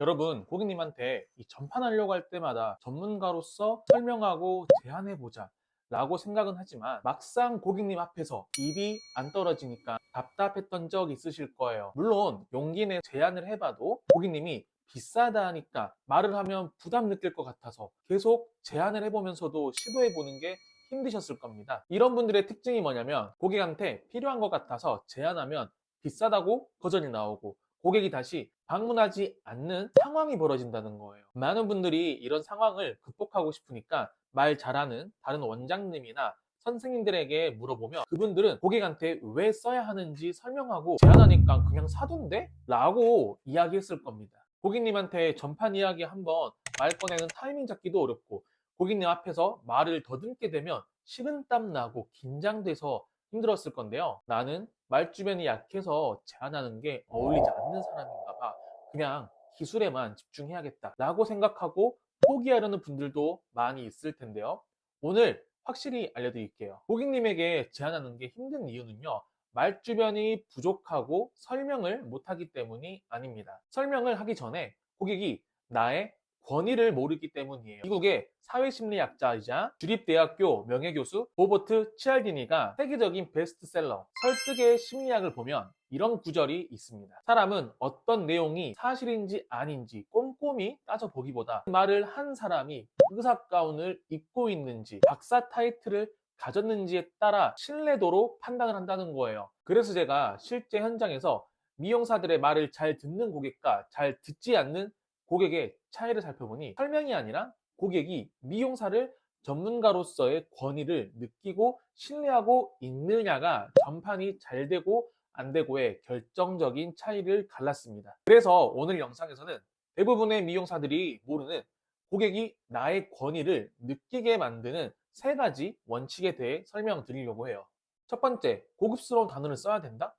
여러분, 고객님한테 이 전판하려고 할 때마다 전문가로서 설명하고 제안해보자 라고 생각은 하지만 막상 고객님 앞에서 입이 안 떨어지니까 답답했던 적 있으실 거예요. 물론 용기 내 제안을 해봐도 고객님이 비싸다 하니까 말을 하면 부담 느낄 것 같아서 계속 제안을 해보면서도 시도해보는 게 힘드셨을 겁니다. 이런 분들의 특징이 뭐냐면 고객한테 필요한 것 같아서 제안하면 비싸다고 거절이 나오고 고객이 다시 방문하지 않는 상황이 벌어진다는 거예요. 많은 분들이 이런 상황을 극복하고 싶으니까 말 잘하는 다른 원장님이나 선생님들에게 물어보면 그분들은 고객한테 왜 써야 하는지 설명하고 제안하니까 그냥 사둔대? 라고 이야기했을 겁니다. 고객님한테 전판 이야기 한번 말 꺼내는 타이밍 잡기도 어렵고 고객님 앞에서 말을 더듬게 되면 식은땀 나고 긴장돼서 힘들었을 건데요. 나는 말주변이 약해서 제안하는 게 어울리지 않는 사람인가 봐. 그냥 기술에만 집중해야겠다. 라고 생각하고 포기하려는 분들도 많이 있을 텐데요. 오늘 확실히 알려드릴게요. 고객님에게 제안하는 게 힘든 이유는요. 말주변이 부족하고 설명을 못하기 때문이 아닙니다. 설명을 하기 전에 고객이 나의 권위를 모르기 때문이에요. 미국의 사회심리학자이자 주립대학교 명예교수 로버트 치알디니가 세계적인 베스트셀러 설득의 심리학을 보면 이런 구절이 있습니다. 사람은 어떤 내용이 사실인지 아닌지 꼼꼼히 따져보기보다 그 말을 한 사람이 의사 가운을 입고 있는지 박사 타이틀을 가졌는지에 따라 신뢰도로 판단을 한다는 거예요. 그래서 제가 실제 현장에서 미용사들의 말을 잘 듣는 고객과 잘 듣지 않는 고객의 차이를 살펴보니 설명이 아니라 고객이 미용사를 전문가로서의 권위를 느끼고 신뢰하고 있느냐가 전판이 잘 되고 안 되고의 결정적인 차이를 갈랐습니다. 그래서 오늘 영상에서는 대부분의 미용사들이 모르는 고객이 나의 권위를 느끼게 만드는 세 가지 원칙에 대해 설명드리려고 해요. 첫 번째, 고급스러운 단어를 써야 된다?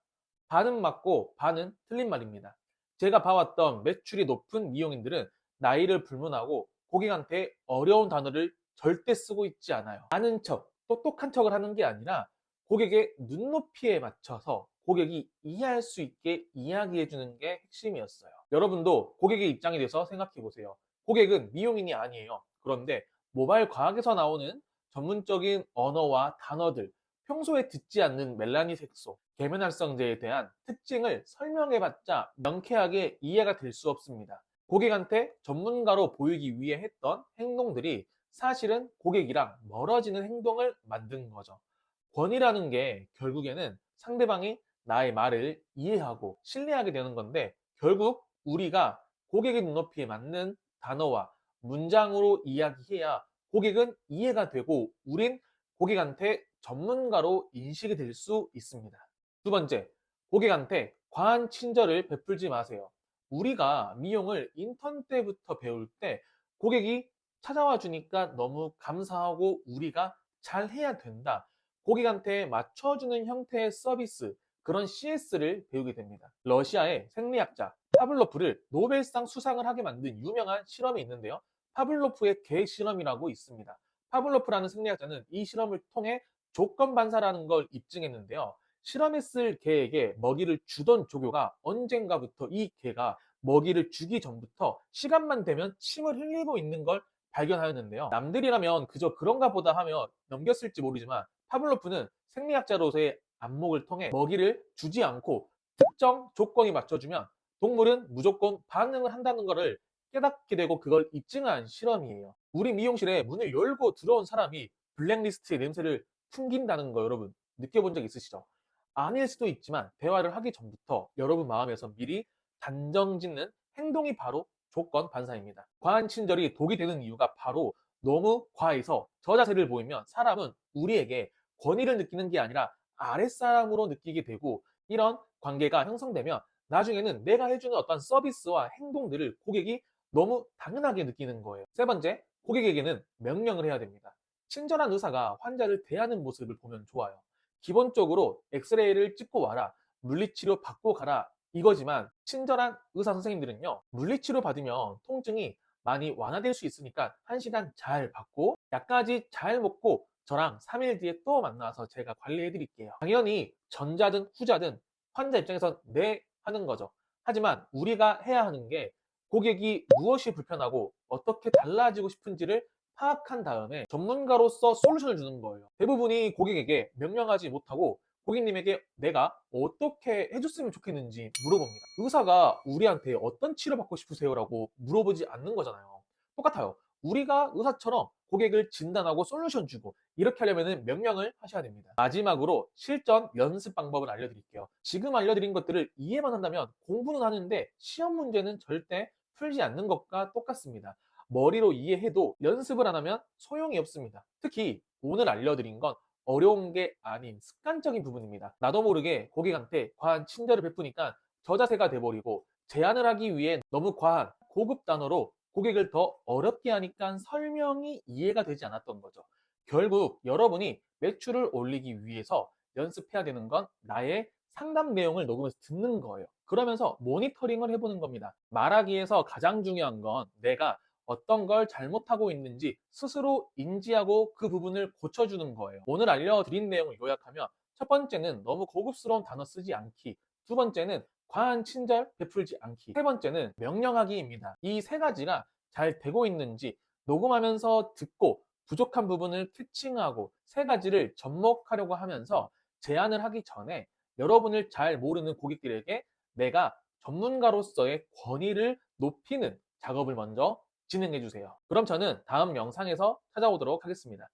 반은 맞고 반은 틀린 말입니다. 제가 봐왔던 매출이 높은 미용인들은 나이를 불문하고 고객한테 어려운 단어를 절대 쓰고 있지 않아요. 아는 척, 똑똑한 척을 하는 게 아니라 고객의 눈높이에 맞춰서 고객이 이해할 수 있게 이야기해 주는 게 핵심이었어요. 여러분도 고객의 입장이 돼서 생각해 보세요. 고객은 미용인이 아니에요. 그런데 모바일 과학에서 나오는 전문적인 언어와 단어들, 평소에 듣지 않는 멜라니 색소, 계면활성제에 대한 특징을 설명해봤자 명쾌하게 이해가 될 수 없습니다. 고객한테 전문가로 보이기 위해 했던 행동들이 사실은 고객이랑 멀어지는 행동을 만든 거죠. 권위라는 게 결국에는 상대방이 나의 말을 이해하고 신뢰하게 되는 건데 결국 우리가 고객의 눈높이에 맞는 단어와 문장으로 이야기해야 고객은 이해가 되고 우린 고객한테 전문가로 인식이 될 수 있습니다. 두 번째, 고객한테 과한 친절을 베풀지 마세요. 우리가 미용을 인턴 때부터 배울 때 고객이 찾아와 주니까 너무 감사하고 우리가 잘 해야 된다. 고객한테 맞춰주는 형태의 서비스, 그런 CS를 배우게 됩니다. 러시아의 생리학자 파블로프를 노벨상 수상을 하게 만든 유명한 실험이 있는데요. 파블로프의 개 실험이라고 있습니다. 파블로프라는 생리학자는 이 실험을 통해 조건 반사라는 걸 입증했는데요. 실험했을 개에게 먹이를 주던 조교가 언젠가부터 이 개가 먹이를 주기 전부터 시간만 되면 침을 흘리고 있는 걸 발견하였는데요. 남들이라면 그저 그런가 보다 하며 넘겼을지 모르지만 파블로프는 생리학자로서의 안목을 통해 먹이를 주지 않고 특정 조건이 맞춰주면 동물은 무조건 반응을 한다는 것을 깨닫게 되고 그걸 입증한 실험이에요. 우리 미용실에 문을 열고 들어온 사람이 블랙리스트의 냄새를 풍긴다는 거 여러분 느껴본 적 있으시죠? 아닐 수도 있지만 대화를 하기 전부터 여러분 마음에서 미리 단정 짓는 행동이 바로 조건 반사입니다. 과한 친절이 독이 되는 이유가 바로 너무 과해서 저 자세를 보이면 사람은 우리에게 권위를 느끼는 게 아니라 아랫사람으로 느끼게 되고 이런 관계가 형성되면 나중에는 내가 해주는 어떤 서비스와 행동들을 고객이 너무 당연하게 느끼는 거예요. 세 번째, 고객에게는 명령을 해야 됩니다. 친절한 의사가 환자를 대하는 모습을 보면 좋아요. 기본적으로 엑스레이를 찍고 와라, 물리치료 받고 가라 이거지만 친절한 의사 선생님들은요 물리치료 받으면 통증이 많이 완화될 수 있으니까 1시간 잘 받고 약까지 잘 먹고 저랑 3일 뒤에 또 만나서 제가 관리해 드릴게요. 당연히 전자든 후자든 환자 입장에선 네 하는 거죠. 하지만 우리가 해야 하는 게 고객이 무엇이 불편하고 어떻게 달라지고 싶은지를 파악한 다음에 전문가로서 솔루션을 주는 거예요. 대부분이 고객에게 명령하지 못하고 고객님에게 내가 어떻게 해줬으면 좋겠는지 물어봅니다. 의사가 우리한테 어떤 치료받고 싶으세요라고 물어보지 않는 거잖아요. 똑같아요. 우리가 의사처럼 고객을 진단하고 솔루션 주고 이렇게 하려면 명령을 하셔야 됩니다. 마지막으로 실전 연습 방법을 알려드릴게요. 지금 알려드린 것들을 이해만 한다면 공부는 하는데 시험 문제는 절대 풀지 않는 것과 똑같습니다. 머리로 이해해도 연습을 안 하면 소용이 없습니다. 특히 오늘 알려드린 건 어려운 게 아닌 습관적인 부분입니다. 나도 모르게 고객한테 과한 친절을 베푸니까 저자세가 돼버리고 제안을 하기 위해 너무 과한 고급 단어로 고객을 더 어렵게 하니까 설명이 이해가 되지 않았던 거죠. 결국 여러분이 매출을 올리기 위해서 연습해야 되는 건 나의 상담 내용을 녹음해서 듣는 거예요. 그러면서 모니터링을 해보는 겁니다. 말하기에서 가장 중요한 건 내가 어떤 걸 잘못하고 있는지 스스로 인지하고 그 부분을 고쳐주는 거예요. 오늘 알려드린 내용을 요약하면 첫 번째는 너무 고급스러운 단어 쓰지 않기, 두 번째는 과한 친절 베풀지 않기, 세 번째는 명령하기입니다. 이 세 가지가 잘 되고 있는지 녹음하면서 듣고 부족한 부분을 캐칭하고 세 가지를 접목하려고 하면서 제안을 하기 전에 여러분을 잘 모르는 고객들에게 내가 전문가로서의 권위를 높이는 작업을 먼저 진행해 주세요. 그럼 저는 다음 영상에서 찾아오도록 하겠습니다.